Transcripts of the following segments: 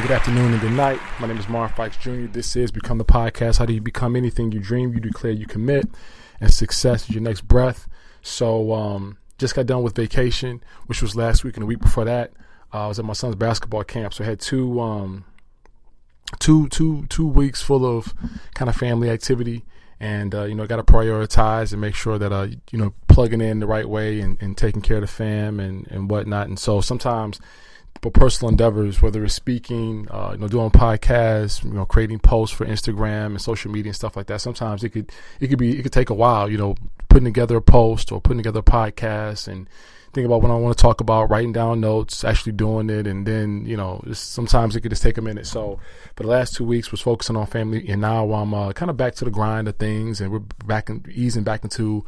good afternoon, and good night. My name is Marv Fikes Jr. This is Become the Podcast. How do you become anything you dream, you declare, you commit, and success is your next breath. So just got done with vacation, which was last week, and the week before that, I was at my son's basketball camp. So I had two weeks full of kind of family activity, and got to prioritize and make sure that plugging in the right way and taking care of the fam and whatnot. And so sometimes for personal endeavors, whether it's speaking, doing podcasts, creating posts for Instagram and social media and stuff like that, sometimes it could take a while, putting together a post or putting together a podcast and think about what I want to talk about, writing down notes, actually doing it. And then, sometimes it could just take a minute. So for the last 2 weeks was focusing on family, and now I'm kind of back to the grind of things, and we're easing back into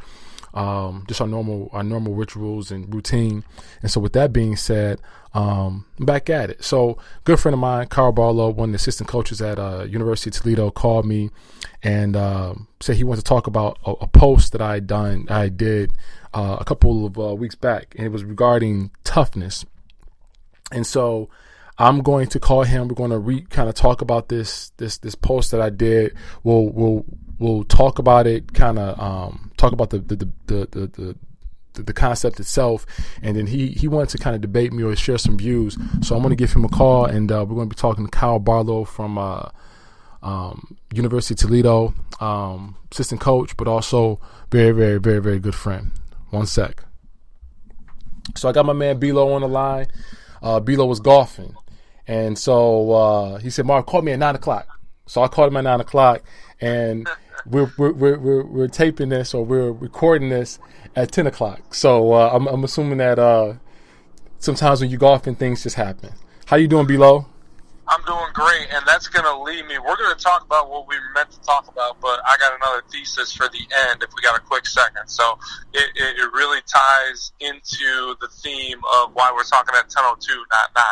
just our normal rituals and routine. And so with that being said, I'm back at it. So good friend of mine, Barlow, one of the assistant coaches at University of Toledo, called me and said he wanted to talk about a post that I did a couple of weeks back, and it was regarding toughness. And so I'm going to call him. We're going to kind of talk about this post that I did. We'll talk about it, kind of talk about the concept itself, and then he wanted to kind of debate me or share some views. So I'm going to give him a call, and we're going to be talking to Barlow from University of Toledo, assistant coach, but also very, very, very, very good friend. One sec. So I got my man Barlow on the line. Barlow was golfing, and so he said, "Mark, call me at 9:00." So I called him at 9:00, and we're taping this, or we're recording this at 10:00. So I'm assuming that sometimes when you golfing, things just happen. How you doing, Barlow? I'm doing great, and that's going to lead me. We're going to talk about what we meant to talk about, but I got another thesis for the end if we got a quick second. So it really ties into the theme of why we're talking at 10:02, not 9.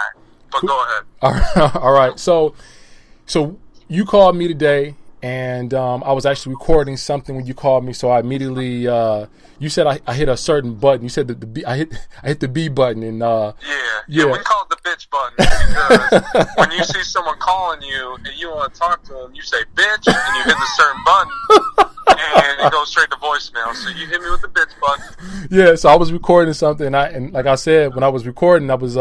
But go ahead. All right. So you called me today, and I was actually recording something when you called me. So I immediately, you said I hit a certain button. You said that I hit the B button, and yeah, we call it the bitch button, because when you see someone calling you and you want to talk to them, you say bitch, and you hit the certain button, and it goes straight to voicemail. So you hit me with the bitch button. Yeah. So I was recording something, and like I said, when I was recording, I was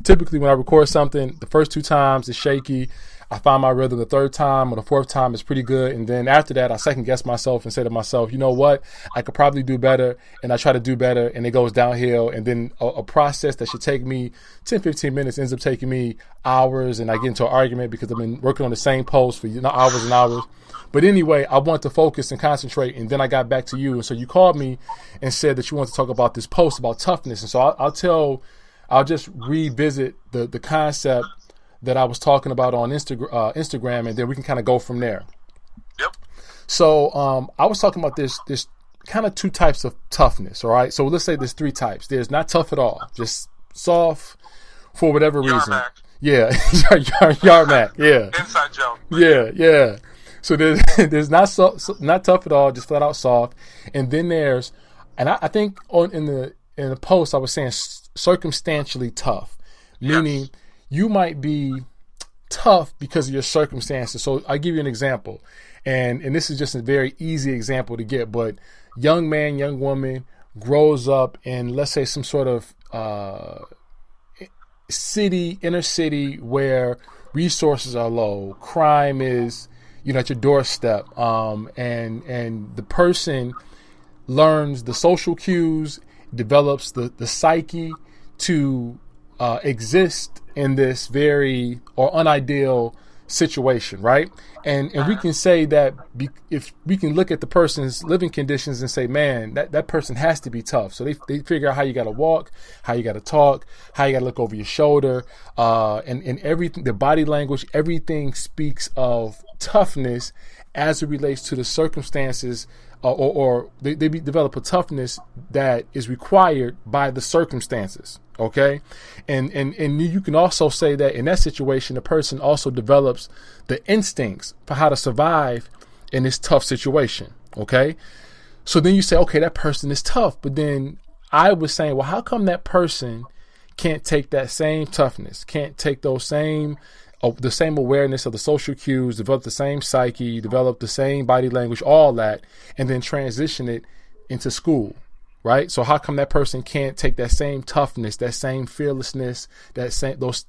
typically when I record something, the first 2 times it's shaky. I find my rhythm the 3rd time, or the 4th time is pretty good. And then after that, I second guess myself and say to myself, you know what? I could probably do better. And I try to do better, and it goes downhill. And then a process that should take me 10, 15 minutes ends up taking me hours. And I get into an argument because I've been working on the same post for hours and hours. But anyway, I want to focus and concentrate. And then I got back to you. And so you called me and said that you want to talk about this post about toughness. And so I'll just revisit the concept that I was talking about on Instagram, and then we can kind of go from there. Yep. So I was talking about this kind of 2 types of toughness, all right? So let's say there's 3 types. There's not tough at all, just soft for whatever reason. Yeah, Yarmac, yeah. Inside joke. Yeah. So there's not tough at all, just flat out soft. And then there's, and I think in the post I was saying circumstantially tough, meaning yes, you might be tough because of your circumstances. So I'll give you an example. And this is just a very easy example to get. But young man, young woman grows up in, let's say, some sort of inner city where resources are low. Crime is, at your doorstep. And the person learns the social cues, develops the psyche to exist in this very or unideal situation, right? And we can say that if we can look at the person's living conditions and say, man, that person has to be tough. So they figure out how you got to walk, how you got to talk, how you got to look over your shoulder, and everything, the body language, everything speaks of toughness as it relates to the circumstances, or they develop a toughness that is required by the circumstances. Okay. And you can also say that in that situation, the person also develops the instincts for how to survive in this tough situation. Okay. So then you say, okay, that person is tough. But then I was saying, well, how come that person can't take that same toughness, can't take those same the same awareness of the social cues, develop the same psyche, develop the same body language, all that, and then transition it into school, right? So how come that person can't take that same toughness, that same fearlessness, those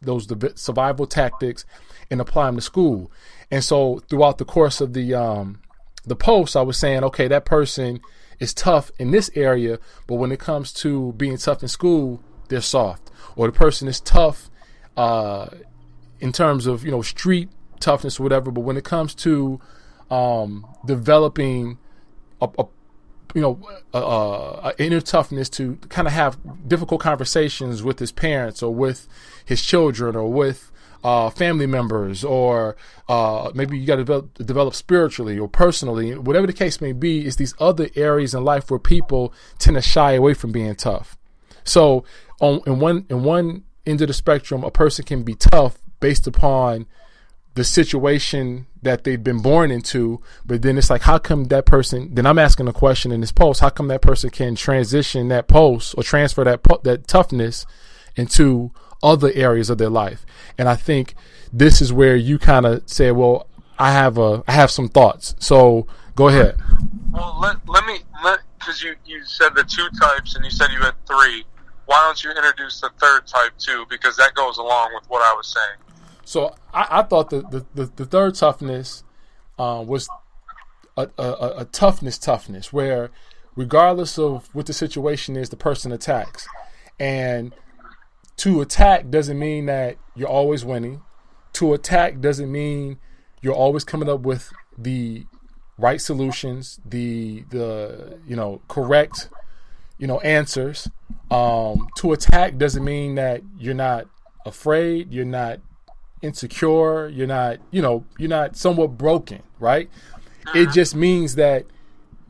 survival tactics, and apply them to school? And so throughout the course of the post, I was saying, okay, that person is tough in this area, but when it comes to being tough in school, they're soft. Or the person is tough in terms of, street toughness or whatever, but when it comes to developing a inner toughness to kind of have difficult conversations with his parents or with his children or with family members, or maybe you got to develop spiritually or personally, whatever the case may be, is these other areas in life where people tend to shy away from being tough. So in one end of the spectrum, a person can be tough based upon the situation that they've been born into, but then it's like, how come that person, then I'm asking a question in this post, how come that person can transition that post or transfer that toughness into other areas of their life? And I think this is where you kind of say, well, I have some thoughts. So go ahead. Well, because you said the two types and you said you had three. Why don't you introduce the third type too? Because that goes along with what I was saying. So I thought the third toughness was a toughness where regardless of what the situation is, the person attacks. And to attack doesn't mean that you're always winning. To attack doesn't mean you're always coming up with the right solutions, the correct answers. To attack doesn't mean that you're not afraid, you're not insecure, you're not somewhat broken, right? It just means that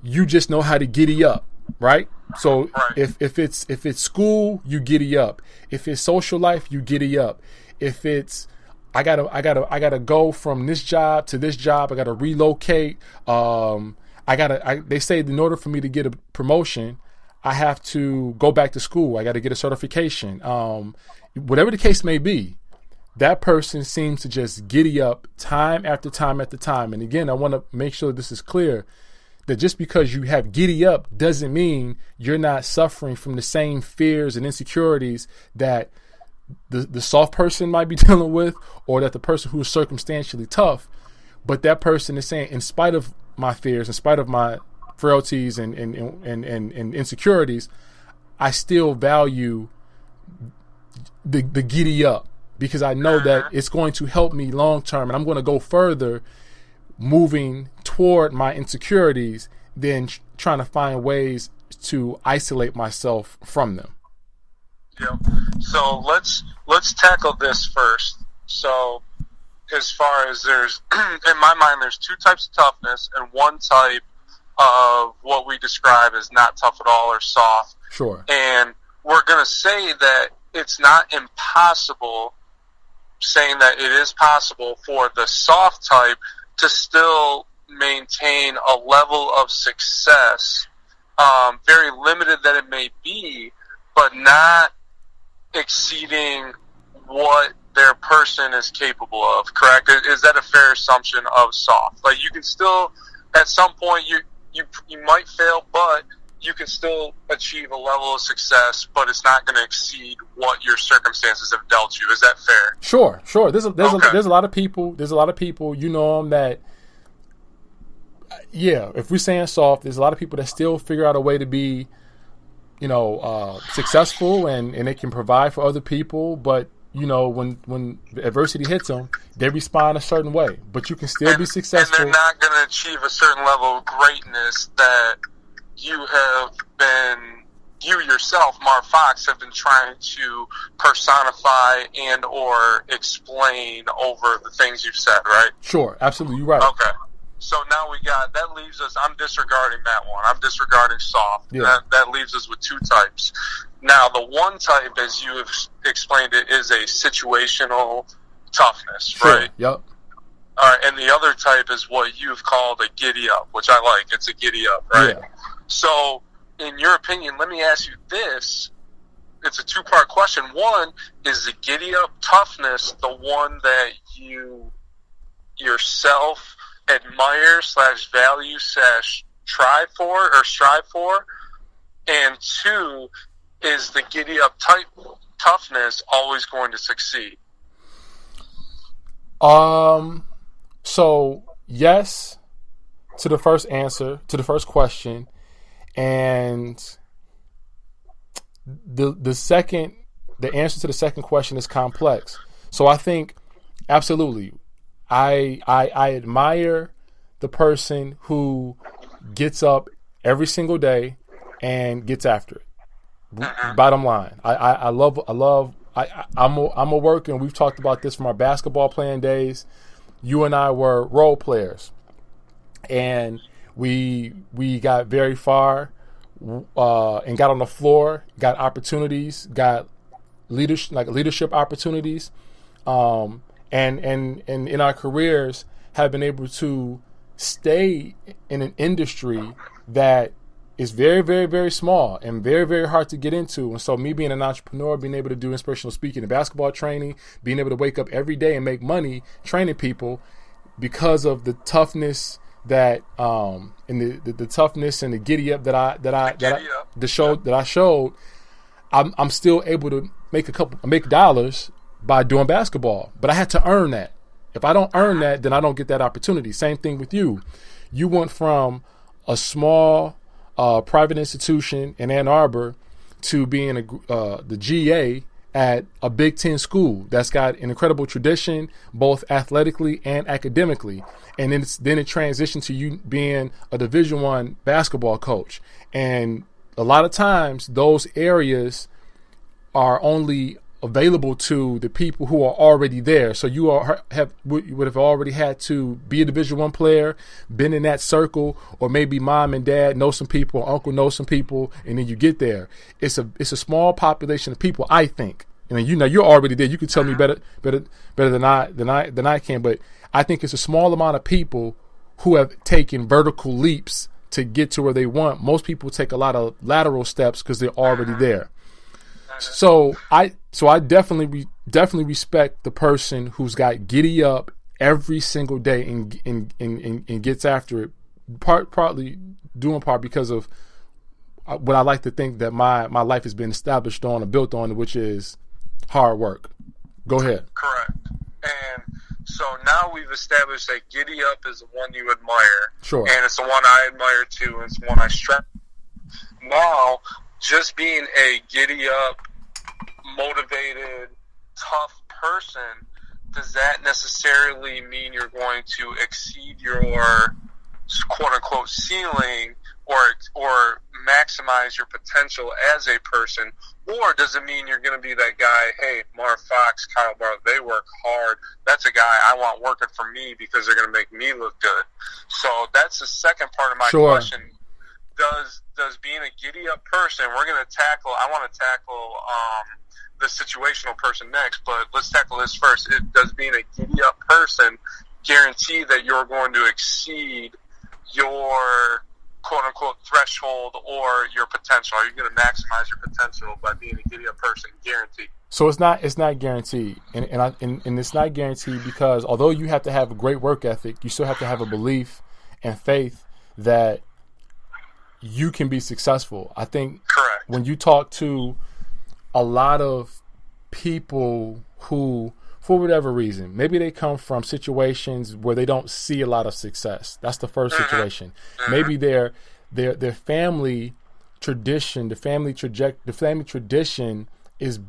you just know how to giddy up, right? So if it's school, you giddy up. If it's social life, you giddy up. If it's I gotta go from this job to this job, I gotta relocate. They say in order for me to get a promotion, I have to go back to school. I got to get a certification. Whatever the case may be, that person seems to just giddy up time after time after time. And again, I want to make sure this is clear, that just because you have giddy up doesn't mean you're not suffering from the same fears and insecurities that the soft person might be dealing with, or that the person who is circumstantially tough. But that person is saying, in spite of my fears, in spite of my frailties and insecurities, I still value the giddy up, because I know that it's going to help me long term, and I'm going to go further moving toward my insecurities than trying to find ways to isolate myself from them. Yeah. So let's tackle this first. So as far as there's in my mind, there's two types of toughness and one type of what we describe as not tough at all or soft. Sure. And we're going to say that it's not impossible, saying that it is possible for the soft type to still maintain a level of success, very limited that it may be, but not exceeding what their person is capable of, correct? Is that a fair assumption of soft? Like, you can still, at some point, you might fail, but you can still achieve a level of success, but it's not going to exceed what your circumstances have dealt you. Is that fair? Sure. There's a lot of people, you know them, that, yeah, if we're saying soft, there's a lot of people that still figure out a way to be, successful and they can provide for other people, but when adversity hits them, they respond a certain way. But you can still be successful. And they're not going to achieve a certain level of greatness that you yourself, Mark Fox, have been trying to personify and or explain over the things you've said, right? Sure, absolutely, you're right. Okay. So now that leaves us, I'm disregarding that one. I'm disregarding soft. Yeah. That leaves us with two types. Now, the one type, as you have explained it, is a situational toughness, sure. Right? Yep. All right, and the other type is what you've called a giddy-up, which I like. It's a giddy-up, right? Yeah. So, in your opinion, let me ask you this. it's a two-part question. One, is the Giddy-up Toughness the one that you yourself admire / value / strive for? And two, is the Giddy-up Toughness always going to succeed? So yes to the first question, and the answer to the second question is complex. So I think absolutely, I admire the person who gets up every single day and gets after it. Bottom line, I'm a worker, and we've talked about this from our basketball playing days. You and I were role players, and we got very far and got on the floor, got opportunities, got leadership opportunities, and in our careers have been able to stay in an industry that is very, very, very small and very, very hard to get into. And so me being an entrepreneur, being able to do inspirational speaking and basketball training, being able to wake up every day and make money training people because of the toughness that and the toughness and the giddy up that I showed, I'm still able to make dollars by doing basketball. But I had to earn that. If I don't earn that, then I don't get that opportunity. Same thing with you. You went from a small private institution in Ann Arbor to being the GA at a Big Ten school that's got an incredible tradition, both athletically and academically. And then it transitioned to you being a Division I basketball coach. And a lot of times those areas are only available to the people who are already there. So you would have already had to be a Division I player, been in that circle, or maybe mom and dad know some people, or uncle knows some people, and then you get there. It's a small population of people, I think. And you're already there. You can tell me better than I can, but I think it's a small amount of people who have taken vertical leaps to get to where they want. Most people take a lot of lateral steps because they're already there. So I definitely respect the person who's got giddy up every single day and gets after it. Partly because of what I like to think that my life has been established on or built on, which is hard work. Go ahead. Correct. And so now we've established that giddy up is the one you admire. Sure. And it's the one I admire too, and it's the one I strive. Now, just being a giddy up, motivated, tough person, does that necessarily mean you're going to exceed your quote-unquote ceiling or maximize your potential as a person? Or does it mean you're going to be that guy, hey, Marv Fox, Kyle Barlow, they work hard. That's a guy I want working for me because they're going to make me look good. So that's the second part of my question. Does being a giddy-up person, I want to tackle the situational person next, but let's tackle this first. Does being a giddy-up person guarantee that you're going to exceed your quote-unquote threshold or your potential? Are you going to maximize your potential by being a giddy-up person? Guaranteed. So it's not guaranteed, and it's not guaranteed because although you have to have a great work ethic, you still have to have a belief and faith that you can be successful. I think correct. When you talk to a lot of people who, for whatever reason, maybe they come from situations where they don't see a lot of success. That's the first situation. Maybe their family tradition, the family tradition is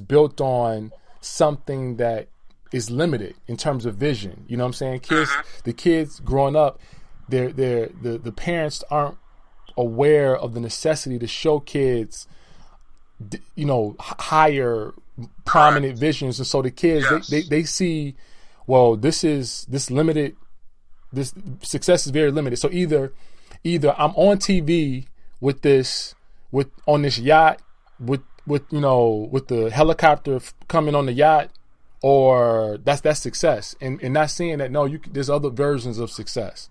built on something that is limited in terms of vision. You know what I'm saying? The kids growing up, the parents aren't aware of the necessity to show kids, higher prominent visions, and so the kids they see, well, this limited, this success is very limited. So either I'm on TV on this yacht with the helicopter coming on the yacht, or that's success, and not seeing that there's other versions of success.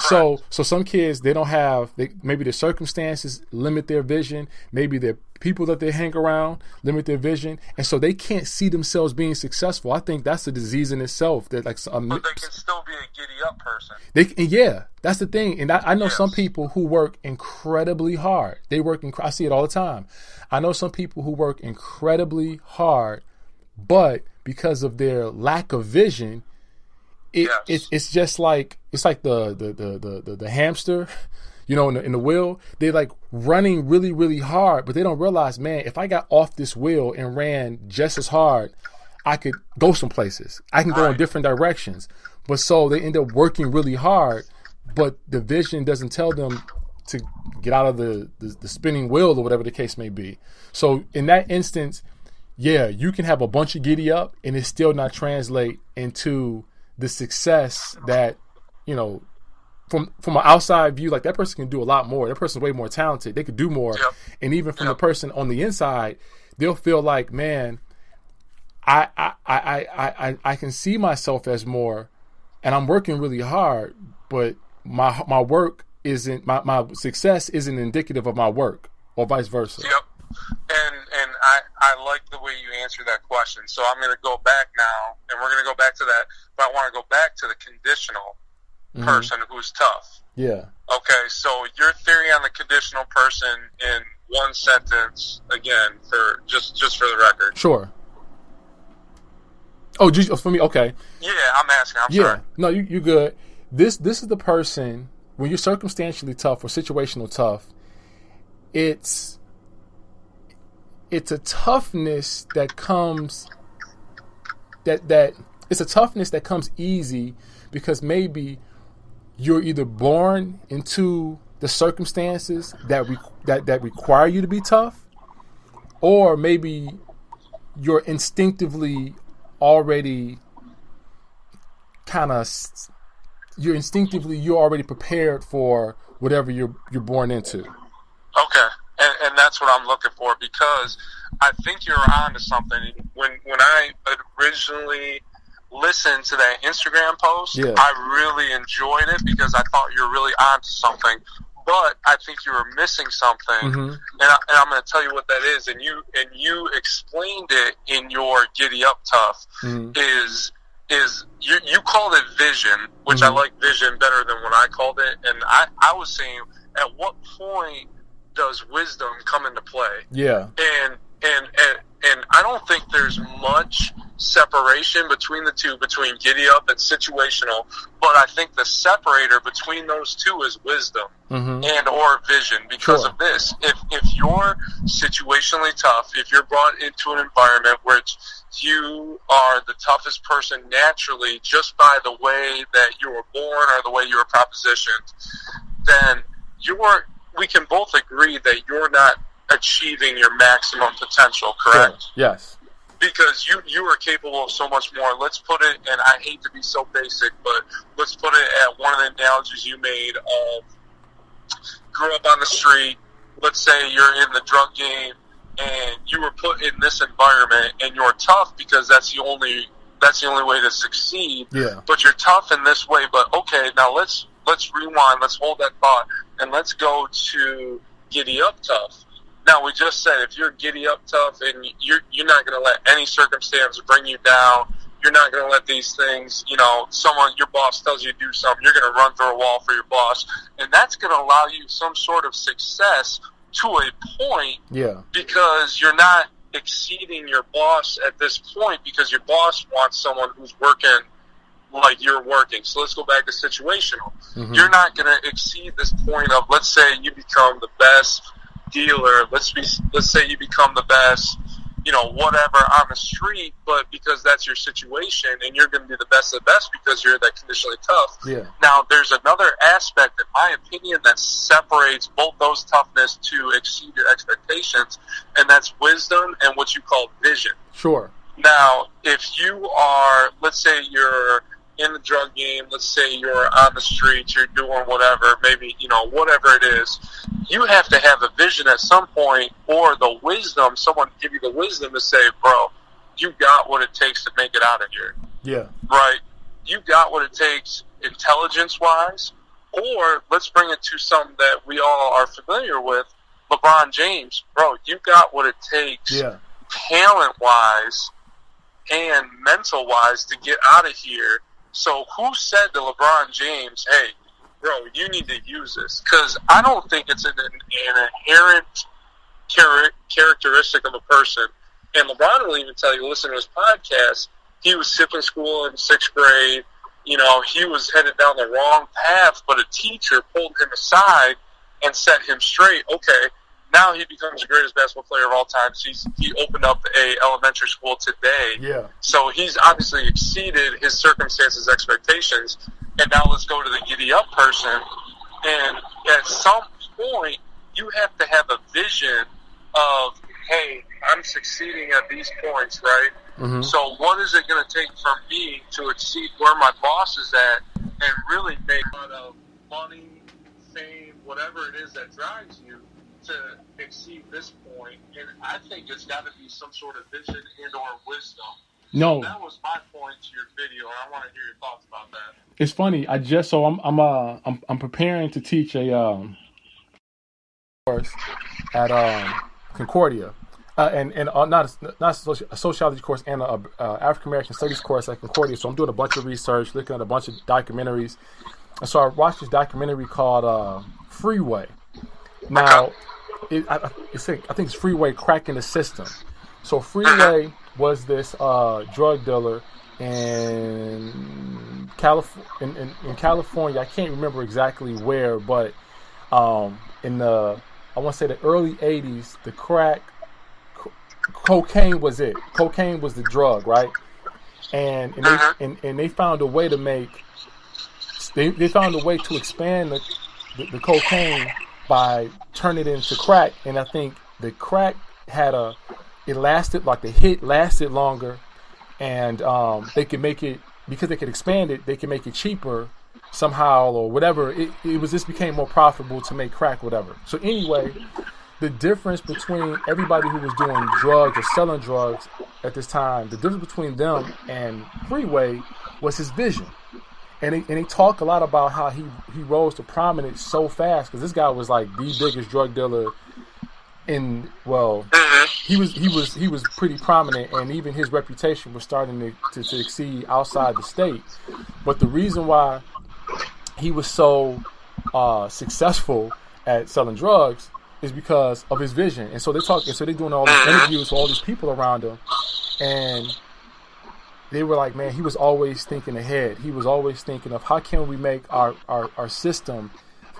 So some kids, they don't have, maybe their circumstances limit their vision. Maybe their people that they hang around limit their vision. And so they can't see themselves being successful. I think that's a disease in itself. That but they can still be a giddy-up person. Yeah, that's the thing. And I know some people who work incredibly hard. I see it all the time. I know some people who work incredibly hard, but because of their lack of vision, it's just like the hamster, in the wheel. They're like running really, really hard, but they don't realize, man, if I got off this wheel and ran just as hard, I could go some places. I can go in different directions. But so they end up working really hard, but the vision doesn't tell them to get out of the spinning wheel or whatever the case may be. So in that instance, you can have a bunch of giddy up and it still not translate into the success that, from an outside view, like that person can do a lot more. That person's way more talented. They could do more. Yep. And even from the person on the inside, they'll feel like, man, I can see myself as more, and I'm working really hard, but my work isn't, my success isn't indicative of my work, or vice versa. Yep. And I like the way you answer that question. So I'm going to go back now, and we're going to go back to that, but I want to go back to the conditional person who's tough. Yeah. Okay, so your theory on the conditional person in one sentence, again, for just for the record. Sure. Oh, for me, okay. Yeah, I'm asking. I'm sorry. No, you good. This is the person, when you're circumstantially tough or situational tough, it's a toughness that comes it's a toughness that comes easy because maybe you're either born into the circumstances that require you to be tough, or maybe you're instinctively already you're already prepared for whatever you're born into. Okay. And that's what I'm looking for, because I think you're on to something. When I originally listened to that Instagram post, I really enjoyed it because I thought you were really on to something. But I think you were missing something, and I'm going to tell you what that is. And you explained it in your Giddy-up Tough. Is you called it vision, which I like vision better than what I called it. And I was saying, at what point does wisdom come into play? Yeah. And I don't think there's much separation between the two, between giddy up and situational, but I think the separator between those two is wisdom and or vision, because of this. If you're situationally tough, if you're brought into an environment where you are the toughest person naturally just by the way that you were born or the way you were propositioned, then we can both agree that you're not achieving your maximum potential, correct? Sure. Yes. Because you are capable of so much more. Let's put it, and I hate to be so basic, but let's put it at one of the analogies you made of grew up on the street. Let's say you're in the drug game and you were put in this environment and you're tough because that's the only way to succeed. Yeah. But you're tough in this way. But okay, now let's rewind. Let's hold that thought and let's go to Giddy-up Tough. Now, we just said if you're Giddy-up Tough and you're not going to let any circumstance bring you down, you're not going to let these things, your boss tells you to do something, you're going to run through a wall for your boss, and that's going to allow you some sort of success to a point, because you're not exceeding your boss at this point because your boss wants someone who's working like you're working. So let's go back to situational. You're not going to exceed this point of, let's say you become the best dealer, let's say you become the best, whatever on the street, but because that's your situation and you're going to be the best of the best because you're that conditionally tough. Yeah. Now, there's another aspect, in my opinion, that separates both those toughness to exceed your expectations, and that's wisdom and what you call vision. Sure. Now, if you are, let's say you're in the drug game, let's say you're on the streets, you're doing whatever, maybe, whatever it is, you have to have a vision at some point, or the wisdom, someone give you the wisdom to say, bro, you got what it takes to make it out of here. Yeah. Right? You got what it takes intelligence-wise, Or let's bring it to something that we all are familiar with. LeBron James, bro, you got what it takes, talent-wise and mental-wise, to get out of here. So who said to LeBron James, hey, bro, you need to use this? Because I don't think it's an inherent characteristic of a person. And LeBron will even tell you, listen to his podcast, he was skipping school in 6th grade. You know, he was headed down the wrong path, but a teacher pulled him aside and set him straight. Okay, now he becomes the greatest basketball player of all time. So he opened up a elementary school today. Yeah. So he's obviously exceeded his circumstances' expectations. And now let's go to the giddy-up person. And at some point, you have to have a vision of, hey, I'm succeeding at these points, right? Mm-hmm. So what is it going to take for me to exceed where my boss is at and really make out of money, fame, whatever it is that drives you to exceed this point? And I think it's got to be some sort of vision and or wisdom. No, so that was my point to your video, and I want to hear your thoughts about that. It's funny. I'm preparing to teach a course at Concordia. And not a sociology course and a African American studies course at Concordia. So I'm doing a bunch of research, looking at a bunch of documentaries. And so I watched this documentary called Freeway. Now, I think it's Freeway Cracking the System. So Freeway was this drug dealer in California. I can't remember exactly where, but in the, I want to say the early 80s, the cocaine was it. Cocaine was the drug, right? And they found a way to make. They found a way to expand the cocaine by turning it into crack. And I think the crack it lasted, like the hit lasted longer, and they could make it, because they could expand it. They could make it cheaper somehow or whatever. It just became more profitable to make crack, whatever. So anyway, the difference between everybody who was doing drugs or selling drugs at this time, the difference between them and Freeway was his vision. And they talk a lot about how he rose to prominence so fast, because this guy was like the biggest drug dealer he was pretty prominent, and even his reputation was starting to exceed outside the state. But the reason why he was so successful at selling drugs is because of his vision. And so they're doing all these interviews with all these people around him, and they were like, man, he was always thinking ahead. He was always thinking of how can we make our system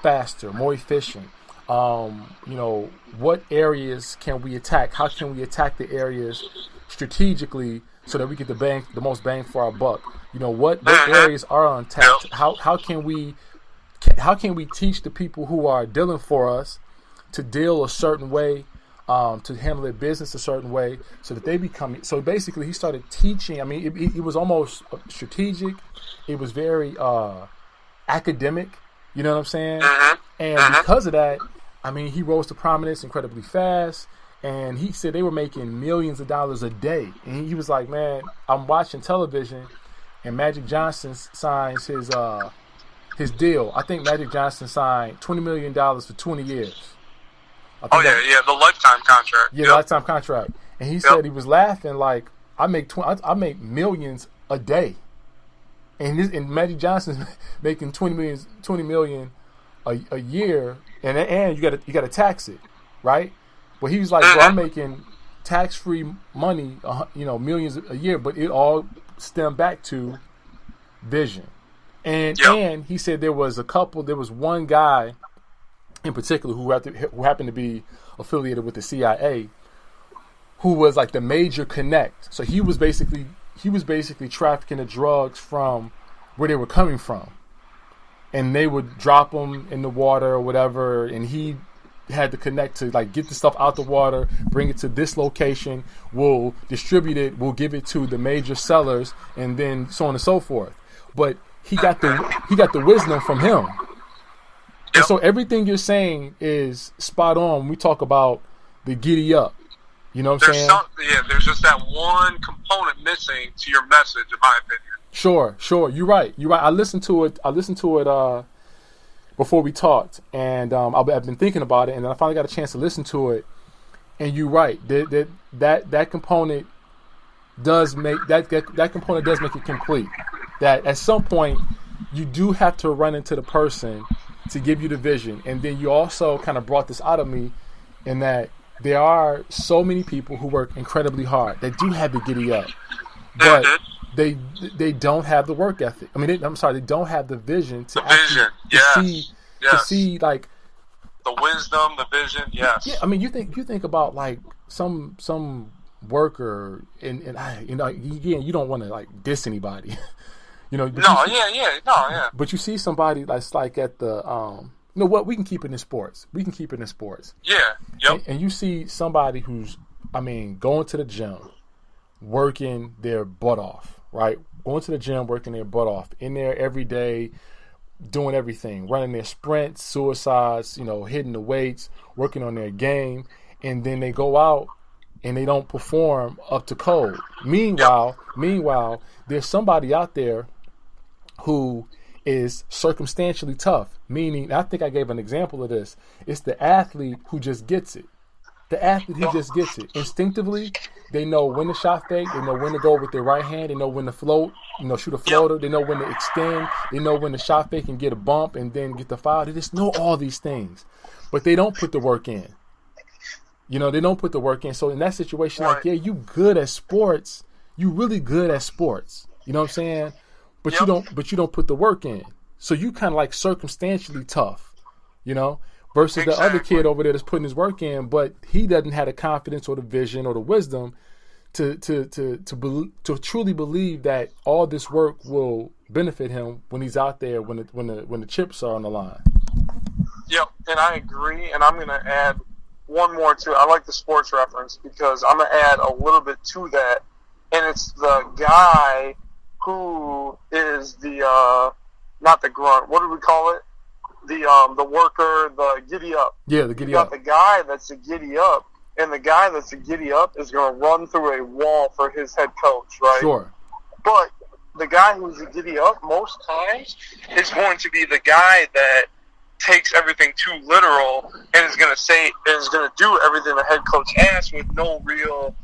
faster, more efficient. What areas can we attack? How can we attack the areas strategically so that we get the most bang for our buck? What areas are untapped? How can we teach the people who are dealing for us to deal a certain way, to handle their business a certain way, so that they become. So basically, he started teaching. I mean, it was almost strategic. It was very academic. You know what I'm saying? And because of that, I mean, he rose to prominence incredibly fast. And he said they were making millions of dollars a day. And he was like, man, I'm watching television, and Magic Johnson signs his deal. I think Magic Johnson signed $20 million for 20 years. The lifetime contract. Yeah, lifetime contract. And he said he was laughing like, I make millions a day. And Magic Johnson's making $20 million a year, and you got to tax it, right? But he was like, bro, I'm making tax-free money, millions a year, but it all stemmed back to vision. And he said there was one guy in particular who happened to be affiliated with the CIA, who was like the major connect. So he was basically trafficking the drugs from where they were coming from, and they would drop them in the water or whatever, and he had to connect to like get the stuff out the water, bring it to this location, we'll distribute it, we'll give it to the major sellers, and then so on and so forth. But he got the wisdom from him. And so everything you're saying is spot on when we talk about the giddy up. You know what I'm saying? There's just that one component missing to your message, in my opinion. Sure. You're right. I listened to it before we talked, and I've been thinking about it, and then I finally got a chance to listen to it. And you're right. That component does make that component does make it complete. That at some point you do have to run into the person to give you the vision, and then you also kind of brought this out of me in that there are so many people who work incredibly hard that do have the giddy up, but they don't have the work ethic. I mean, they don't have the vision to see like the wisdom, the vision. Yes. Yeah. I mean, you think about like some worker, and again, you don't want to like diss anybody, But you see somebody that's like at the what, we can keep it in sports. Yeah. Yep. And you see somebody who's, going to the gym, working their butt off, right? Going to the gym, working their butt off, in there every day, doing everything, running their sprints, suicides, hitting the weights, working on their game, and then they go out and they don't perform up to code. Meanwhile, there's somebody out there who is circumstantially tough, meaning, I think I gave an example of this. It's the athlete who just gets it. The athlete who just gets it. Instinctively, they know when to shot fake, they know when to go with their right hand, they know when to float, shoot a floater, they know when to extend, they know when to shot fake and get a bump and then get the foul. They just know all these things, but they don't put the work in. They don't put the work in. So in that situation, like, yeah, you good at sports, you really good at sports. You know what I'm saying? But you don't put the work in. So you kind of like circumstantially tough, versus the other kid over there that's putting his work in, but he doesn't have the confidence or the vision or the wisdom to truly believe that all this work will benefit him when he's out there when the chips are on the line. Yep, and I agree, and I'm going to add one more to it. I like the sports reference because I'm going to add a little bit to that, and it's the guy who is the not the grunt. What do we call it? The worker, the giddy up. Yeah, the giddy up. The guy that's a giddy up, and the guy that's a giddy up is going to run through a wall for his head coach, right? Sure. But the guy who's a giddy up most times is going to be the guy that takes everything too literal and is going to do everything the head coach asks with no real,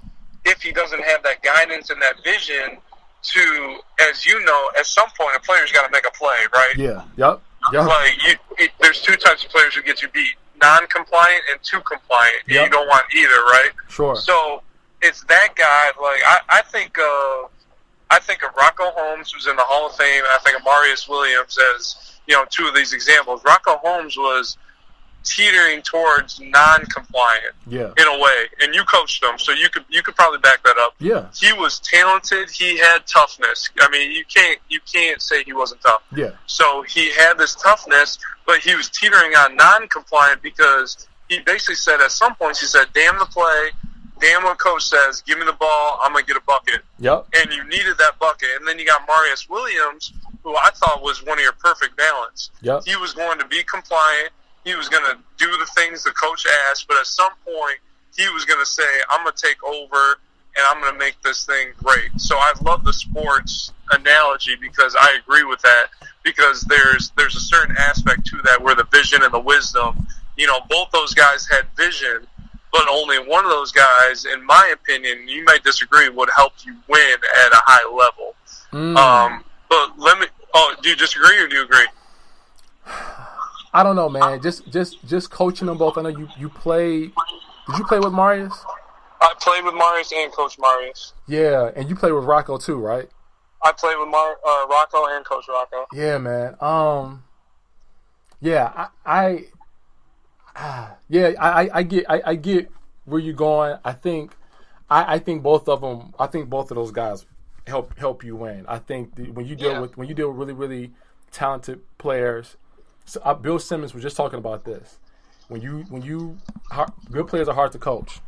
if he doesn't have that guidance and that vision to, as you know, at some point a player's got to make a play, right? Yeah. Yep. Like there's two types of players who get you beat: non-compliant and too compliant. Yep. You don't want either, right? Sure. So it's that guy. Like I think of Rocco Holmes, who's in the Hall of Fame. I think of Marius Williams as two of these examples. Rocco Holmes was teetering towards non-compliant, in a way, and you coached him, so you could probably back that up. Yeah, he was talented. He had toughness. I mean, you can't say he wasn't tough. Yeah. So he had this toughness, but he was teetering on non-compliant because he basically said at some points he said, "Damn the play, damn what coach says. Give me the ball. I'm gonna get a bucket." Yep. And you needed that bucket, and then you got Marius Williams, who I thought was one of your perfect balance. Yep. He was going to be compliant. He was going to do the things the coach asked, but at some point, he was going to say, "I'm going to take over, and I'm going to make this thing great." So I love the sports analogy because I agree with that, because there's a certain aspect to that where the vision and the wisdom, both those guys had vision, but only one of those guys, in my opinion, you might disagree, would help you win at a high level. But do you disagree or do you agree? I don't know, man. Just coaching them both. I know you played. Did you play with Marius? I played with Marius and Coach Marius. Yeah, and you played with Rocco too, right? I played with Rocco and Coach Rocco. Yeah, man. Yeah, I get where you're going. I think both of them. I think both of those guys help you win. I think when you deal with really, really talented players. So Bill Simmons was just talking about this. When you good players are hard to coach.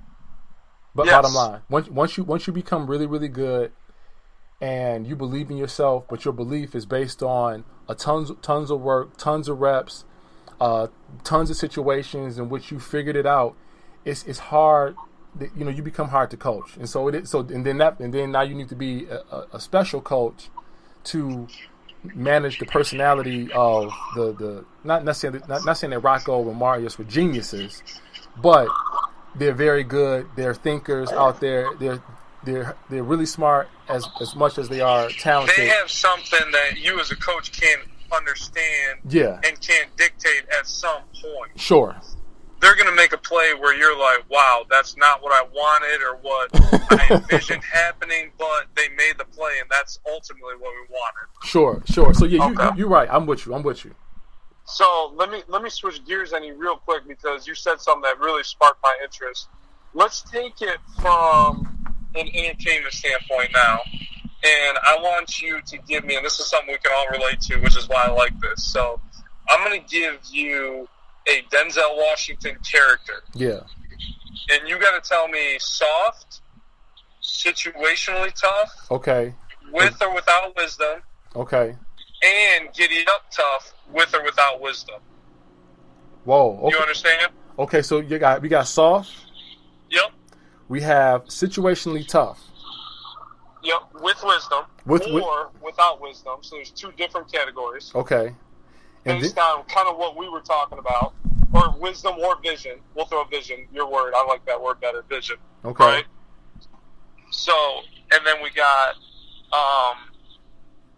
But bottom line, once you become really, really good, and you believe in yourself, but your belief is based on tons of work, tons of reps, tons of situations in which you figured it out, it's hard. You become hard to coach, and so it is. So and then now you need to be a special coach to manage the personality of the not necessarily not saying that Rocco and Marius were geniuses, but they're very good. They're thinkers out there. They're really smart as much as they are talented. They have something that you as a coach can't understand and can't dictate at some point. Sure. They're going to make a play where you're like, wow, that's not what I wanted or what I envisioned happening, but they made the play, and that's ultimately what we wanted. Sure. So, yeah, you're right. I'm with you. So let me switch gears real quick because you said something that really sparked my interest. Let's take it from an entertainment standpoint now, and I want you to give me, and this is something we can all relate to, which is why I like this. So I'm going to give you a Denzel Washington character. Yeah. And you got to tell me soft, situationally tough. Okay. With or without wisdom. Okay. And Giddy-up Tough with or without wisdom. Whoa. Okay. You understand? Okay, so we got soft. Yep. We have situationally tough. Yep, with wisdom. Or without wisdom. So there's two different categories. Okay. And based on kind of what we were talking about. Or wisdom or vision. We'll throw vision, your word. I like that word better, vision. Okay. Right? So, and then we got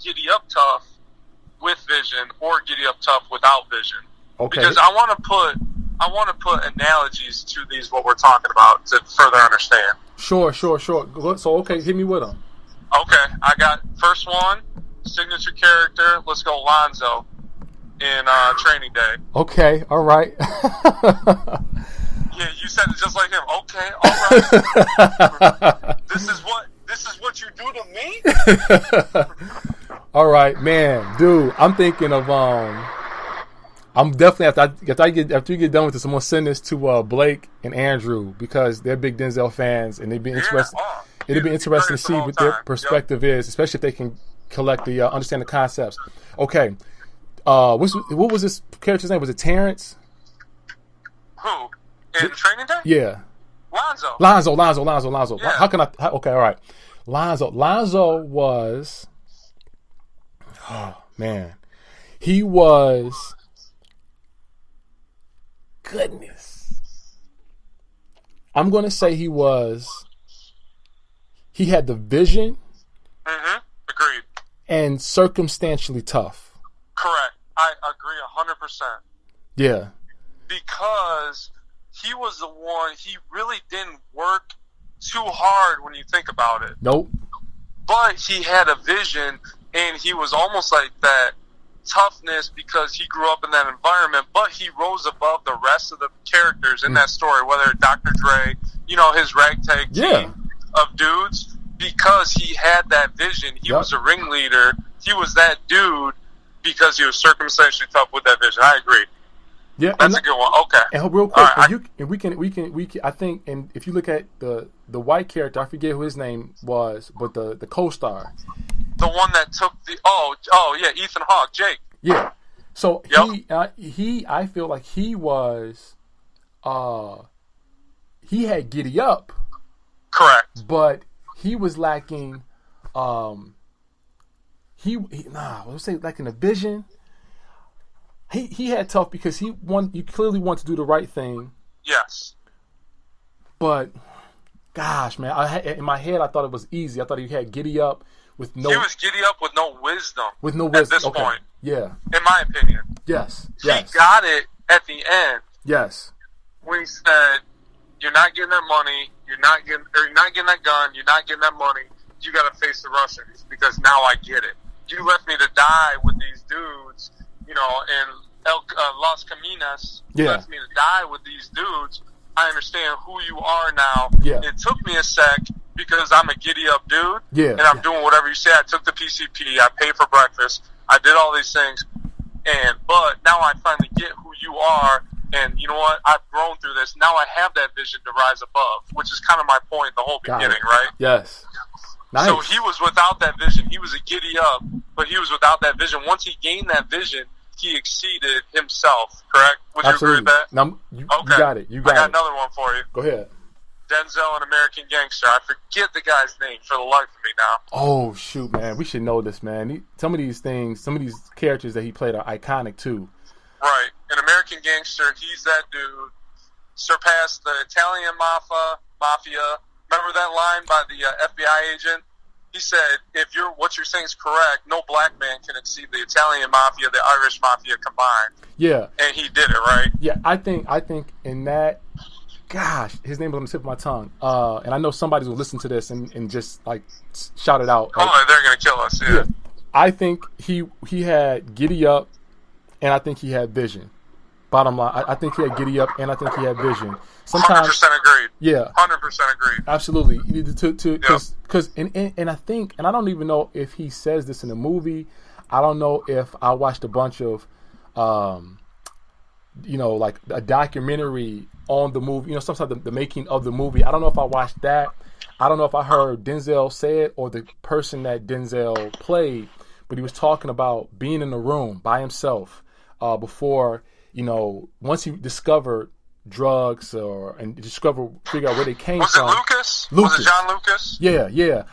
Giddy-up Tough with vision or Giddy-up Tough without vision. Okay. Because I want to put analogies to these, what we're talking about, to further understand. Sure. So, okay, hit me with them. Okay, I got first one, signature character. Let's go Lonzo in Training Day. Okay, all right. Yeah, you said it just like him. Okay, all right. This is what you do to me? All right, man, dude. I'm thinking of I'm definitely after you get done with this, I'm gonna send this to Blake and Andrew because they're big Denzel fans and they'd be interested. It'd be interesting to see what their perspective is, especially if they can collect the understand the concepts. Okay, what was this character's name? Was it Terrence? Who in Training Day? Yeah, Lonzo. Yeah. How can I? Okay, all right. Lonzo was. Oh man, he was. Goodness. I'm going to say he had the vision. Mm-hmm. Agreed. And circumstantially tough. Correct. I agree 100%. Yeah. Because he was the one, he really didn't work too hard when you think about it. Nope. But he had a vision, and he was almost like that toughness because he grew up in that environment, but he rose above the rest of the characters in that story, whether Dr. Dre, his ragtag team of dudes, because he had that vision. He was a ringleader. He was that dude because he was circumstantially tough with that vision. I agree. Yeah, that's a good one. Okay. And real quick, we can. I think, and if you look at the white character, I forget who his name was, but the co-star. The one that took Ethan Hawke, Jake. Yeah. So I feel like he was, he had Giddy Up. Correct. But he was lacking, let's say lacking a vision. He had tough because you clearly want to do the right thing. Yes. But, gosh, man, in my head I thought it was easy. I thought he had Giddy Up. He was Giddy Up with no wisdom. At this point. Yeah. In my opinion. Yes. He got it at the end. Yes. When he said, "You're not getting that money. You're not getting that gun. You're not getting that money. You got to face the Russians because now I get it. You left me to die with these dudes, in Las Caminas. You left me to die with these dudes. I understand who you are now. Yeah. It took me a sec." Because I'm a giddy-up dude, and I'm doing whatever you say. I took the PCP, I paid for breakfast, I did all these things, but now I finally get who you are, and you know what? I've grown through this. Now I have that vision to rise above, which is kind of my point the whole beginning, right? Yes. Nice. So he was without that vision. He was a giddy-up, but he was without that vision. Once he gained that vision, he exceeded himself, correct? Would you agree with that? Now, you got it. I got another one for you. Go ahead. Denzel in American Gangster. I forget the guy's name for the life of me now. Oh, shoot, man. We should know this, man. Some of these characters that he played are iconic, too. Right. An American Gangster, he's that dude. Surpassed the Italian mafia. Remember that line by the FBI agent? He said, if what you're saying is correct, no black man can exceed the Italian mafia, the Irish mafia combined. Yeah. And he did it, right? Yeah, I think in that, gosh, his name was on the tip of my tongue. And I know somebody's going to listen to this and just, like, shout it out. Like, oh, they're going to kill us, yeah. I think he had Giddy Up, and I think he had Vision. Bottom line, I think he had Giddy Up, and I think he had Vision. Sometimes, 100% agreed. Yeah, 100% agreed. Absolutely. Because and I think, and I don't even know if he says this in the movie. I don't know if I watched a bunch of, like a documentary on the movie. Sometimes the making of the movie. I don't know if I watched that. I don't know if I heard Denzel say it or the person that Denzel played, but he was talking about being in the room by himself before. Once he discovered drugs figure out where they came from. Was it Lucas? Was it John Lucas? Yeah.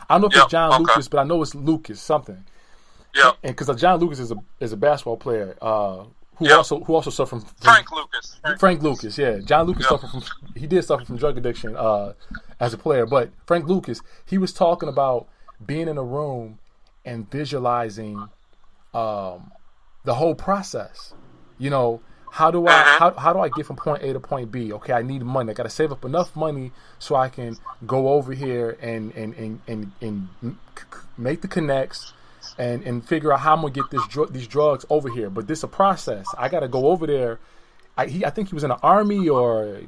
I don't know if it's John Lucas, but I know it's Lucas something. Yeah. And because John Lucas is a basketball player who also suffered from Frank Lucas. Frank Lucas, yeah. John Lucas did suffer from drug addiction as a player, but Frank Lucas, he was talking about being in a room and visualizing the whole process. How do I get from point A to point B? Okay, I need money. I got to save up enough money so I can go over here and make the connects and figure out how I'm gonna get these drugs over here. But this is a process. I got to go over there. I think he was in the army or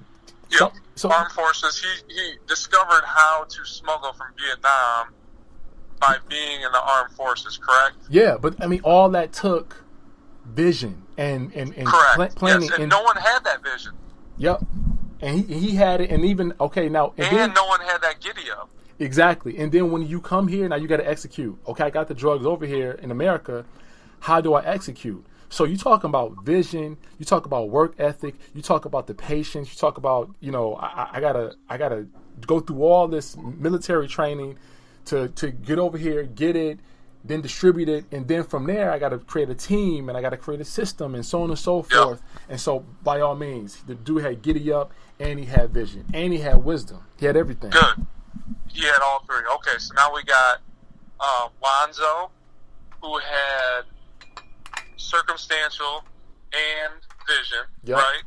armed forces. He discovered how to smuggle from Vietnam by being in the armed forces. Correct? Yeah, but I mean, all that took vision and planning. Yes, and no one had that vision. Yep. And he had it, and even now and no one had that giddy up. Exactly. And then when you come here, now you got to execute. Okay, I got the drugs over here in America. How do I execute? So you talk about vision, you talk about work ethic, you talk about the patience, you talk about I gotta go through all this military training to get over here, get it, then distribute it, and then from there I got to create a team and I got to create a system and so on and so forth. And so by all means, the dude had Giddy Up and he had vision and he had wisdom. He had everything. Good. He had all three. Okay, so now we got Lonzo, who had circumstantial and vision, right?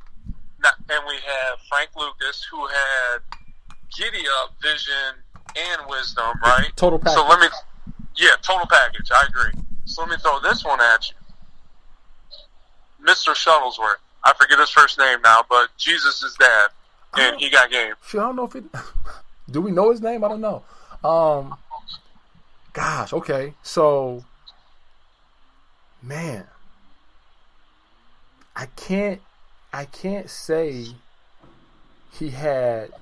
Now, and we have Frank Lucas, who had Giddy Up, vision, and wisdom, right? Total package. So total package. I agree. So let me throw this one at you. Mr. Shuttlesworth. I forget his first name now, but Jesus is dad, and he got game. Sure, I don't know if it... Do we know his name? I don't know. Gosh, okay. So, man, I can't say he had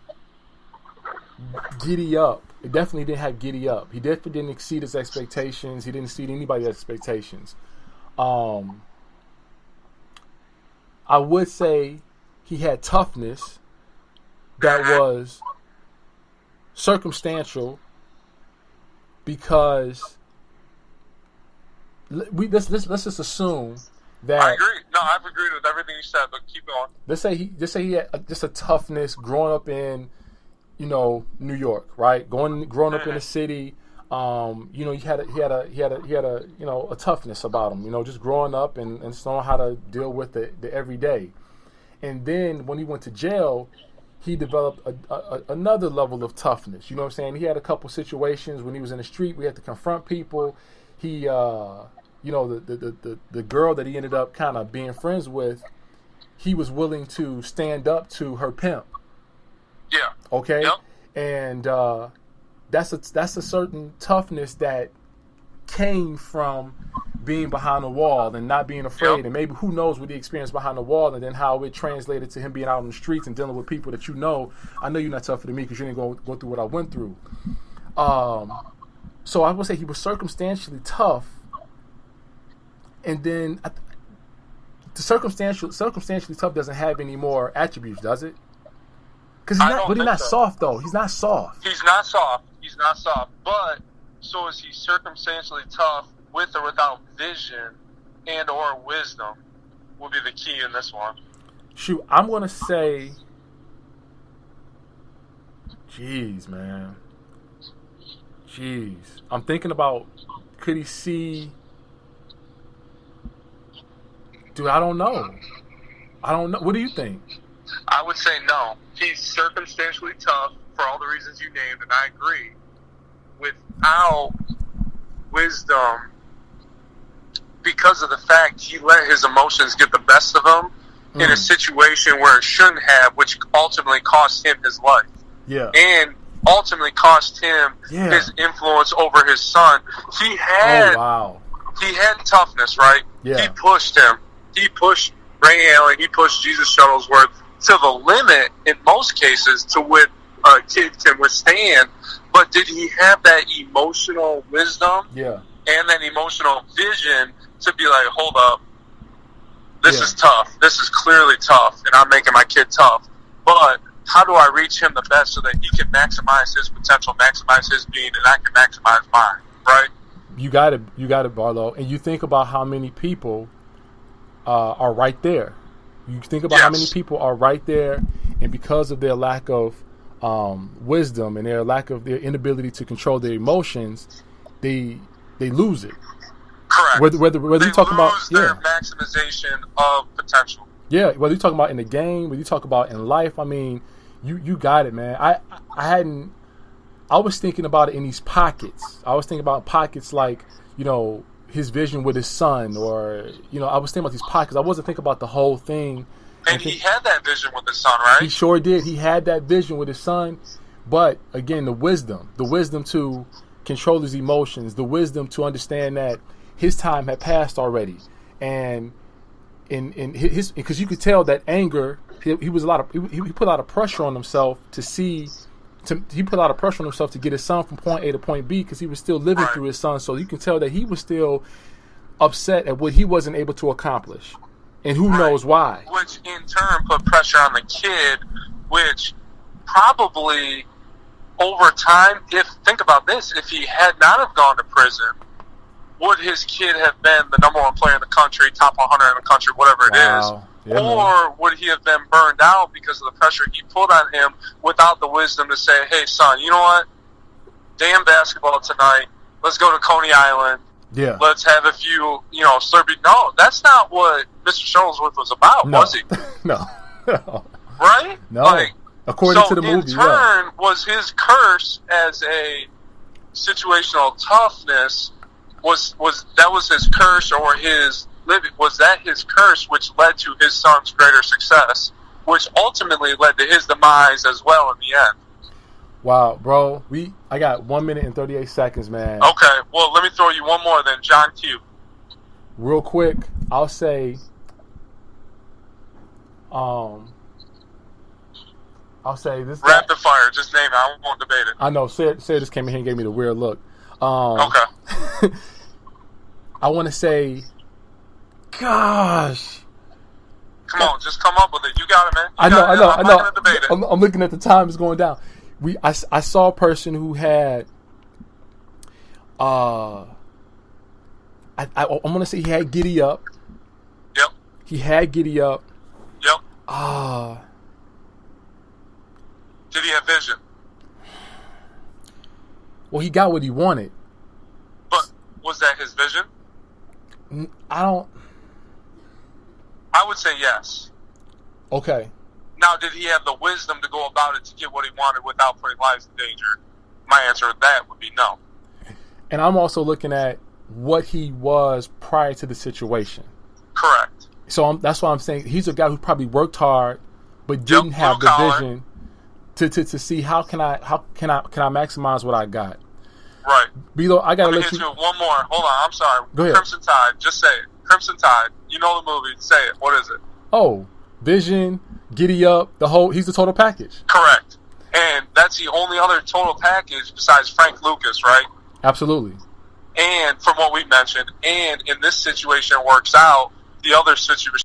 Giddy Up. It definitely didn't have Giddy Up. He definitely didn't exceed his expectations. He didn't exceed anybody's expectations. I would say he had toughness that was circumstantial because let's just assume that I agree. No, I've agreed with everything you said, but keep going. Let's say he had just a toughness growing up in New York, right? Growing up in the city, he had a toughness about him, just growing up and knowing how to deal with the everyday. And then when he went to jail, he developed another level of toughness. You know what I'm saying? He had a couple situations when he was in the street. We had to confront people. He, the girl that he ended up kind of being friends with, he was willing to stand up to her pimp. Yeah. Okay. Yep. And that's a certain toughness that came from being behind the wall and not being afraid. Yep. And maybe who knows what he experienced behind the wall and then how it translated to him being out on the streets and dealing with people that I know you're not tougher than me because you didn't go through what I went through. So I would say he was circumstantially tough. And then the circumstantially tough doesn't have any more attributes, does it? Because he's not soft though. He's not soft. He's not soft. But so is he circumstantially tough with or without vision and or wisdom? will be the key in this one. Shoot, I'm going to say, jeez, man. Jeez. I'm thinking about, could he see... Dude, I don't know. What do you think? I would say no. He's circumstantially tough for all the reasons you named, and I agree. Without wisdom, because of the fact he let his emotions get the best of him in a situation where it shouldn't have, which ultimately cost him his life. Yeah. And ultimately cost him his influence over his son. He had toughness, right? Yeah. He pushed him. He pushed Ray Allen. He pushed Jesus Shuttlesworth to the limit in most cases to what a kid can withstand. But did he have that emotional wisdom and that emotional vision to be like, hold up, this is tough. This is clearly tough, and I'm making my kid tough. But how do I reach him the best so that he can maximize his potential, maximize his being, and I can maximize mine, right? You got it, Barlow. And you think about how many people are right there. You think about how many people are right there, and because of their lack of wisdom and their inability to control their emotions, they lose it. Correct. Whether you talk about their maximization of potential. Yeah, whether you talk about in the game, whether you talk about in life, I mean, you got it, man. I was thinking about it in these pockets. I was thinking about pockets like, his vision with his son, or, I was thinking about these pockets. I wasn't thinking about the whole thing. And he had that vision with his son, right? He sure did. He had that vision with his son. But, again, the wisdom to control his emotions, the wisdom to understand that his time had passed already. And because you could tell that anger, he put a lot of pressure on himself he put a lot of pressure on himself to get his son from point A to point B, because he was still living through his son. So you can tell that he was still upset at what he wasn't able to accomplish. And who knows why. Which in turn put pressure on the kid, which probably over time, think about this, if he had not have gone to prison, would his kid have been the number one player in the country, top 100 in the country, whatever it is? Yeah, or would he have been burned out because of the pressure he put on him without the wisdom to say, hey, son, you know what? Damn basketball tonight. Let's go to Coney Island. Yeah. Let's have a few, Slurpee. No, that's not what Mr. Shuttlesworth was about, was he? No. Right? No. According to the movie, in turn, was his curse as a situational toughness, was his curse, or was that his curse which led to his son's greater success, which ultimately led to his demise as well in the end? Wow, bro. I got 1 minute and 38 seconds, man. Okay, well, let me throw you one more then. John Q. Real quick, I'll say, this. Rapid fire, just name it. I won't debate it. I know. Sarah just came in here and gave me the weird look. Okay. I want to say, gosh. Come on, just come up with it. You got it, man. I know. I'm not going to debate it. I'm looking at the time. It's going down. I saw a person who had, I'm going to say he had Giddy-up. Yep. He had Giddy-up. Yep. Did he have vision? Well, he got what he wanted. But was that his vision? I would say yes. Okay. Now, did he have the wisdom to go about it to get what he wanted without putting lives in danger? My answer to that would be no. And I'm also looking at what he was prior to the situation. Correct. So that's why I'm saying he's a guy who probably worked hard, but didn't have the vision to see how can I maximize what I got. Right. Below, I gotta let hit you. One more. Hold on. I'm sorry. Go ahead. Crimson Tide. Just say it. Crimson Tide. You know the movie. Say it. What is it? Oh, vision, Giddy-up, he's the total package. Correct. And that's the only other total package besides Frank Lucas, right? Absolutely. And from what we mentioned, and in this situation it works out, the other situation